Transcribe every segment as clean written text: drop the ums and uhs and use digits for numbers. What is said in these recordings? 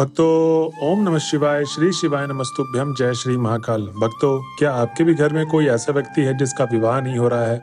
भक्तों, ओम नमः शिवाय, श्री शिवाय नमस्तुभ्यम, जय श्री महाकाल। भक्तों, क्या आपके भी घर में कोई ऐसा व्यक्ति है जिसका विवाह नहीं हो रहा है?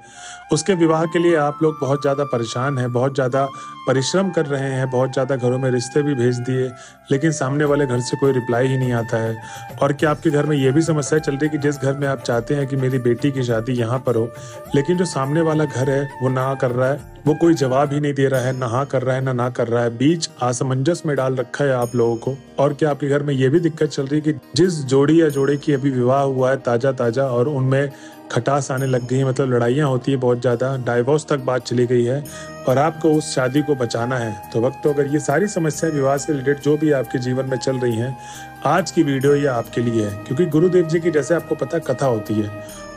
उसके विवाह के लिए आप लोग बहुत ज़्यादा परेशान हैं, बहुत ज़्यादा परिश्रम कर रहे हैं, बहुत ज़्यादा घरों में रिश्ते भी भेज दिए, लेकिन सामने वाले घर से कोई रिप्लाई ही नहीं आता है। और क्या आपके घर में ये भी समस्या चल रही है कि जिस घर में आप चाहते हैं कि मेरी बेटी की शादी यहाँ पर हो, लेकिन जो सामने वाला घर है वो ना कर रहा है, वो कोई जवाब ही नहीं दे रहा है, ना हाँ कर रहा है ना कर रहा है, बीच असमंजस में डाल रखा है आप लोगों को। और क्या आपके घर में ये भी दिक्कत चल रही है कि जिस जोड़ी या जोड़े की अभी विवाह हुआ है ताजा ताजा और उनमें खटास आने लग गई है, मतलब लड़ाइयाँ होती है बहुत ज़्यादा, डाइवोर्स तक बात चली गई है और आपको उस शादी को बचाना है? तो वक्त अगर ये सारी समस्याएं विवाह से रिलेटेड जो भी आपके जीवन में चल रही हैं, आज की वीडियो ये आपके लिए है। क्योंकि गुरुदेव जी की जैसे आपको पता कथा होती है,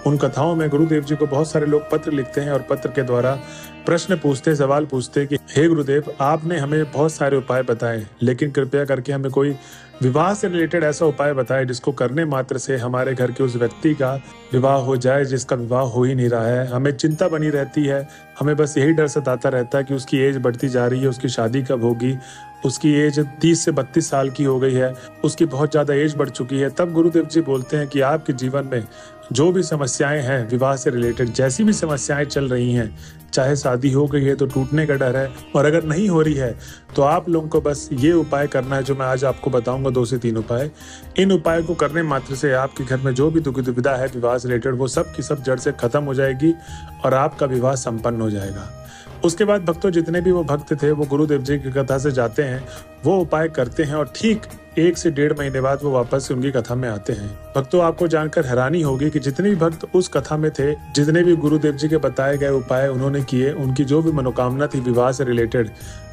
उन कथाओं में गुरुदेव जी को बहुत सारे लोग पत्र लिखते हैं और पत्र के द्वारा प्रश्न पूछते, सवाल पूछते कि हे गुरुदेव, आपने हमें बहुत सारे उपाय बताए, लेकिन कृपया करके हमें कोई विवाह से रिलेटेड ऐसा उपाय बताए जिसको करने मात्र से हमारे घर के उस व्यक्ति का विवाह हो जाए जिसका विवाह हो ही नहीं रहा है। हमें चिंता बनी रहती है, हमें बस यही डर सताता रहता है कि उसकी एज बढ़ती जा रही है, उसकी शादी कब होगी, उसकी एज 30 से 32 साल की हो गई है, उसकी बहुत ज़्यादा एज बढ़ चुकी है। तब गुरुदेव जी बोलते हैं कि आपके जीवन में जो भी समस्याएं हैं विवाह से रिलेटेड, जैसी भी समस्याएं चल रही हैं, चाहे शादी हो गई है तो टूटने का डर है, और अगर नहीं हो रही है तो आप लोगों को बस ये उपाय करना है जो मैं आज आपको बताऊंगा, 2 से 3 उपाय। इन उपाय को करने मात्र से आपके घर में जो भी दुख दुविधा है विवाह से रिलेटेड, वो सब की सब जड़ से खत्म हो जाएगी और आपका विवाह संपन्न हो जाएगा। उसके बाद भक्तों, जितने भी वो भक्त थे वो गुरुदेव जी की कथा से जाते हैं, वो उपाय करते हैं और ठीक 1 से 1.5 महीने बाद वो वापस से उनकी कथा में आते हैं। भक्तों, आपको जानकर हैरानी होगी कि जितने भी भक्त उस कथा में थे, जितने भी गुरुदेव जी के बताए गए उपाय उन्होंने किए, उनकी जो भी मनोकामना थी विवाह से रिलेटेड,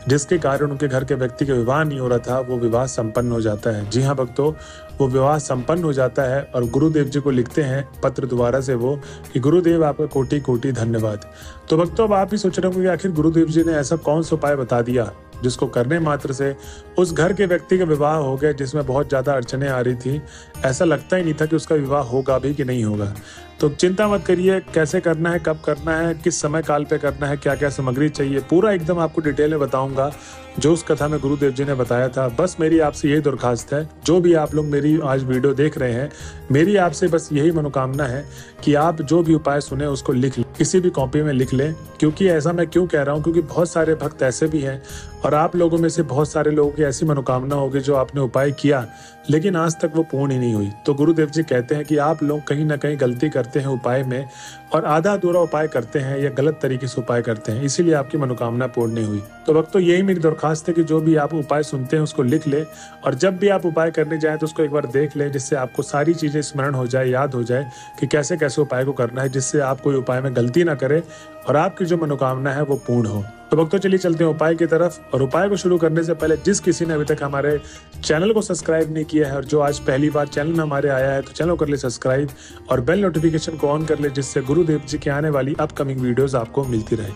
जिसके कारण उनके घर के व्यक्ति का विवाह नहीं हो रहा था, वो विवाह संपन्न हो जाता है। जी हाँ भक्तों, वो विवाह संपन्न हो जाता है और गुरुदेव जी को लिखते हैं पत्र द्वारा से वो कि गुरुदेव आपका कोटि कोटि धन्यवाद। तो भक्तों, अब आप ही सोच रहे होंगे कि आखिर गुरुदेव जी ने ऐसा कौन सा उपाय बता दिया जिसको करने मात्र से उस घर के व्यक्ति का विवाह हो गया जिसमें बहुत ज़्यादा अड़चने आ रही थी। ऐसा लगता ही नहीं था कि उसका विवाह होगा भी कि नहीं होगा। तो चिंता मत करिए, कैसे करना है, कब करना है, किस समय काल पे करना है, क्या क्या सामग्री चाहिए, पूरा एकदम आपको डिटेल में बताऊंगा जो उस कथा में गुरुदेव जी ने बताया था। बस मेरी आपसे यही दरखास्त है, जो भी आप लोग मेरी आज वीडियो देख रहे हैं, मेरी आपसे बस यही मनोकामना है कि आप जो भी उपाय सुने उसको लिख लें, किसी भी कॉपी में लिख लें। क्योंकि ऐसा मैं क्यों कह रहा हूँ, क्योंकि बहुत सारे भक्त ऐसे भी हैं और आप लोगों में से बहुत सारे लोगों की ऐसी मनोकामना होगी जो आपने उपाय किया लेकिन आज तक वो पूर्ण ही नहीं हुई। तो गुरुदेव जी कहते हैं कि आप लोग कहीं ना कहीं गलती करते हैं उपाय में और आधा अधूरा उपाय करते हैं या गलत तरीके से उपाय करते हैं, इसीलिए आपकी मनोकामना पूर्ण नहीं हुई। तो भक्तों, यही मेरी दरखास्त है कि जो भी आप उपाय सुनते हैं उसको लिख ले और जब भी आप उपाय करने जाएं तो उसको एक बार देख ले, जिससे आपको सारी चीजें स्मरण हो जाए, याद हो जाए कि कैसे कैसे उपाय को करना है, जिससे आप कोई उपाय में गलती ना करें और आपकी जो मनोकामना है वो पूर्ण हो। तो भक्तों, चलिए चलते हैं उपाय की तरफ। और उपाय को शुरू करने से पहले जिस किसी ने अभी तक हमारे चैनल को सब्सक्राइब नहीं किया है और जो आज पहली बार चैनल में हमारे आया है, तो चैनल कर ले सब्सक्राइब और बेल नोटिफिकेशन को ऑन कर ले, जिससे गुरुदेव जी के आने वाली अपकमिंग वीडियोस आपको मिलती रहे।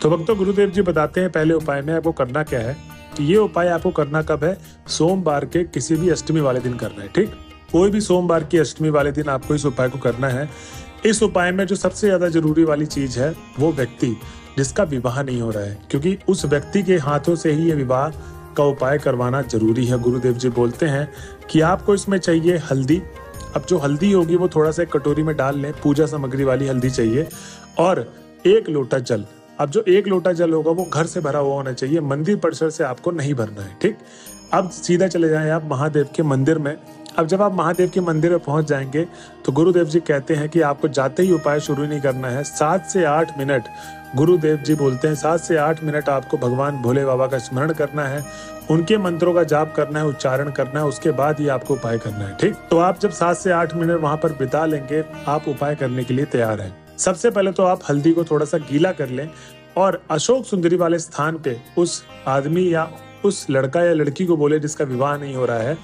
तो भक्तों, गुरुदेव जी बताते हैं पहले उपाय में आपको करना क्या है। ये उपाय आपको करना कब है? सोमवार के किसी भी अष्टमी वाले दिन करना है। ठीक, कोई भी सोमवार की अष्टमी वाले दिन आपको इस उपाय को करना है। इस उपाय में जो सबसे ज्यादा जरूरी वाली चीज है वो व्यक्ति जिसका विवाह नहीं हो रहा है, क्योंकि उस व्यक्ति के हाथों से ही ये विवाह का उपाय करवाना जरूरी है। गुरुदेव जी बोलते हैं कि आपको इसमें चाहिए हल्दी। अब जो हल्दी होगी वो थोड़ा सा कटोरी में डाल लें, पूजा सामग्री वाली हल्दी चाहिए, और 1 लोटा जल। अब जो 1 लोटा जल होगा वो घर से भरा हुआ होना चाहिए, मंदिर परिसर से आपको नहीं भरना है। ठीक, अब सीधा चले जाएं आप महादेव के मंदिर में। अब जब आप महादेव के मंदिर में पहुंच जाएंगे तो गुरुदेव जी कहते हैं कि आपको जाते ही उपाय शुरू नहीं करना है। 7 से 8 मिनट गुरुदेव जी बोलते हैं, 7 से 8 मिनट आपको भगवान भोले बाबा का स्मरण करना है, उनके मंत्रों का जाप करना है, उच्चारण करना है, उसके बाद ही आपको उपाय करना है। ठीक, तो आप जब 7 से 8 मिनट वहां पर बिता लेंगे, आप उपाय करने के लिए तैयार हैं। सबसे पहले तो आप हल्दी को थोड़ा सा गीला कर लें और अशोक सुंदरी वाले स्थान पे उस आदमी या उस लड़का या लड़की को बोले जिसका विवाह नहीं हो रहा है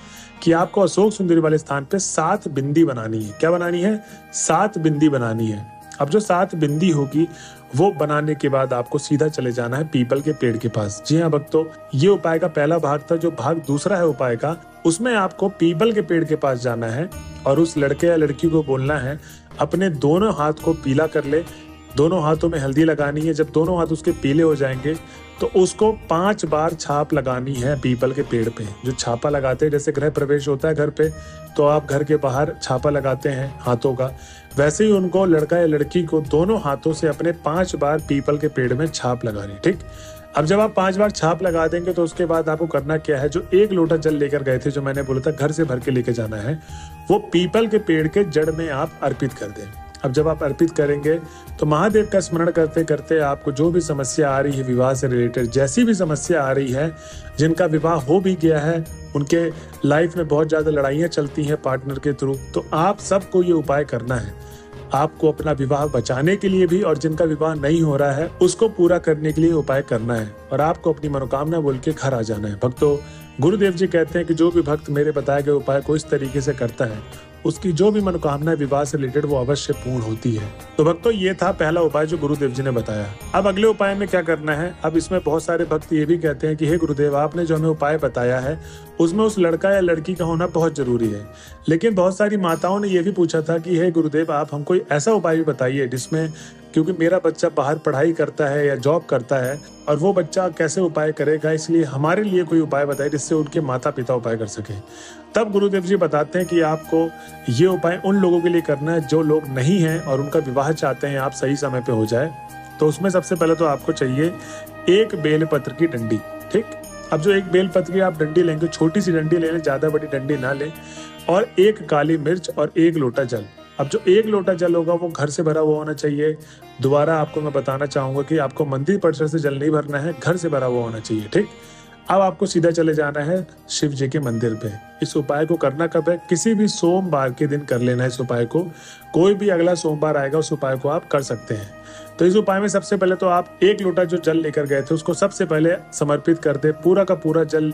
कि आपको अशोक सुंदरी वाले स्थान पे 7 बिंदी बनानी है। क्या बनानी है? 7 बिंदी बनानी है। अब जो 7 बिंदी होगी वो बनाने के बाद आपको सीधा चले जाना है पीपल के पेड़ के पास। जी हाँ भक्तों, ये उपाय का पहला भाग था। जो भाग दूसरा है उपाय का, उसमें आपको पीपल के पेड़ के पास जाना है और उस लड़के या लड़की को बोलना है अपने दोनों हाथ को पीला कर ले, दोनों हाथों में हल्दी लगानी है। जब दोनों हाथ उसके पीले हो जाएंगे तो उसको 5 बार छाप लगानी है पीपल के पेड़ पे। जो छापा लगाते हैं, जैसे गृह प्रवेश होता है घर पे तो आप घर के बाहर छापा लगाते हैं हाथों का, वैसे ही उनको लड़का या लड़की को दोनों हाथों से अपने 5 बार पीपल के पेड़ में छाप लगानी। ठीक, अब जब आप 5 बार छाप लगा देंगे तो उसके बाद आपको करना क्या है, जो 1 लोटा जल लेकर गए थे, जो मैंने बोला था घर से भर के लेके जाना है, वो पीपल के पेड़ के जड़ में आप अर्पित कर दें। अब जब आप अर्पित करेंगे तो महादेव का स्मरण करते करते आपको जो भी समस्या आ रही है विवाह से रिलेटेड, जैसी भी समस्या आ रही है, जिनका विवाह हो भी गया है, उनके लाइफ में बहुत ज़्यादा लड़ाइयाँ चलती हैं पार्टनर के थ्रू, तो आप सबको ये उपाय करना है। आपको अपना विवाह बचाने के लिए भी और जिनका विवाह नहीं हो रहा है उसको पूरा करने के लिए उपाय करना है और आपको अपनी मनोकामना बोल के घर आ जाना है। भक्तों, गुरुदेव जी कहते हैं कि जो भी भक्त मेरे बताए गए उपाय को इस तरीके से करता है उसकी जो भी मनोकामना विवाह से रिलेटेड वो अवश्य पूर्ण होती है। तो भक्तों, ये था पहला उपाय जो गुरुदेव जी ने बताया। अब अगले उपाय में क्या करना है, अब इसमें बहुत सारे भक्त ये भी कहते हैं कि हे गुरुदेव, आपने जो हमें उपाय बताया है उसमें उस लड़का या लड़की का होना बहुत जरूरी है, लेकिन बहुत सारी माताओं ने यह भी पूछा था कि हे गुरुदेव, आप हमको ऐसा उपाय भी बताइए जिसमें, क्योंकि मेरा बच्चा बाहर पढ़ाई करता है या जॉब करता है और वो बच्चा कैसे उपाय करेगा, इसलिए हमारे लिए कोई उपाय बताइए जिससे उनके माता पिता उपाय कर सके। तब गुरुदेव जी बताते हैं कि आपको ये उपाय उन लोगों के लिए करना है जो लोग नहीं हैं और उनका विवाह चाहते हैं आप सही समय पे हो जाए। तो उसमें सबसे पहले तो आपको चाहिए एक बेलपत्र की डंडी। ठीक, अब जो एक बेलपत्र की आप डंडी लेंगे, छोटी सी डंडी ले लें, ज्यादा बड़ी डंडी ना लें, और 1 काली मिर्च और 1 लोटा जल। अब जो 1 लोटा जल होगा वो घर से भरा हुआ होना चाहिए। दोबारा आपको मैं बताना चाहूंगा कि आपको मंदिर परिसर से जल नहीं भरना है, घर से भरा हुआ होना चाहिए। ठीक, अब आपको सीधा चले जाना है शिव जी के मंदिर पे। इस उपाय को करना कब है, किसी भी सोमवार के दिन कर लेना है इस उपाय को। कोई भी अगला सोमवार आएगा उस उपाय को आप कर सकते हैं। तो इस उपाय में सबसे पहले तो आप 1 लोटा जो जल लेकर गए थे उसको सबसे पहले समर्पित कर दे। पूरा का पूरा जल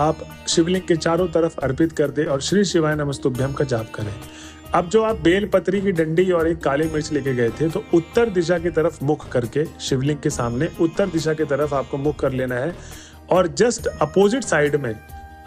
आप शिवलिंग के चारों तरफ अर्पित कर दे और श्री शिवाय नमस्तुभ्यम का जाप करें। अब जो आप बेलपत्री की डंडी और 1 काली मिर्च लेके गए थे, तो उत्तर दिशा की तरफ मुख करके शिवलिंग के सामने उत्तर दिशा की तरफ आपको मुख कर लेना है और जस्ट अपोजिट साइड में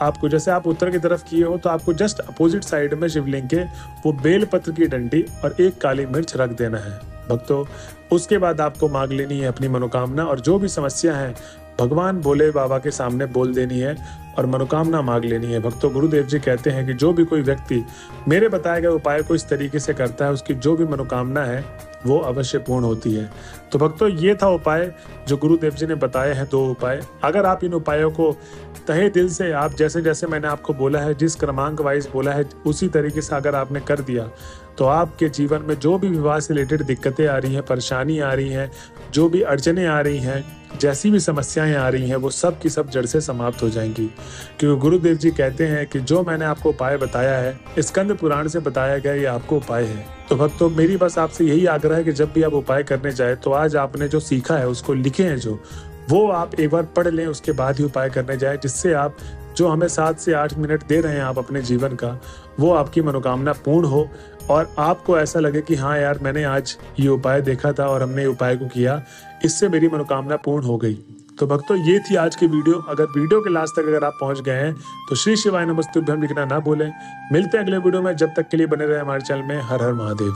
आपको, जैसे आप उत्तर की तरफ किए हो तो आपको जस्ट अपोजिट साइड में शिवलिंग के वो बेलपत्र की डंडी और 1 काली मिर्च रख देना है। भक्तों, उसके बाद आपको मांग लेनी है अपनी मनोकामना और जो भी समस्या है भगवान भोले बाबा के सामने बोल देनी है और मनोकामना मांग लेनी है। भक्तों, गुरुदेव जी कहते हैं कि जो भी कोई व्यक्ति मेरे बताए गए उपाय को इस तरीके से करता है उसकी जो भी मनोकामना है वो अवश्य पूर्ण होती है। तो भक्तों, ये था उपाय जो गुरुदेव जी ने बताए हैं, 2 उपाय। अगर आप इन उपायों को तहे दिल से, आप जैसे जैसे मैंने आपको बोला है, जिस क्रमांक वाइज बोला है, उसी तरीके से अगर आपने कर दिया तो आपके जीवन में जो भी विवाह से रिलेटेड दिक्कतें आ रही हैं, परेशानी आ रही हैं, जो भी अड़चने आ रही हैं, जैसी भी समस्याएं आ रही हैं, वो सब की सब जड़ से समाप्त हो जाएंगी। क्योंकि गुरुदेव जी कहते हैं कि जो मैंने आपको उपाय बताया है स्कंद पुराण से बताया गया ये आपको उपाय है। तो भक्तों, मेरी बस आपसे यही आग्रह है कि जब भी आप उपाय करने जाए तो आज आपने जो सीखा है उसको लिखे हैं जो, वो आप एक बार पढ़ लें, उसके बाद ही उपाय करने जाए, जिससे आप जो हमें 7 से 8 मिनट दे रहे हैं आप अपने जीवन का, वो आपकी मनोकामना पूर्ण हो और आपको ऐसा लगे कि हाँ यार, मैंने आज ये उपाय देखा था और हमने ये उपाय को किया, इससे मेरी मनोकामना पूर्ण हो गई। तो भक्तों, ये थी आज की वीडियो। अगर वीडियो के लास्ट तक अगर आप पहुंच गए हैं तो श्री शिवाय नमस्तुभ्यम लिखना ना भूलें। मिलते हैं अगले वीडियो में, जब तक के लिए बने रहे हमारे चैनल में। हर हर महादेव।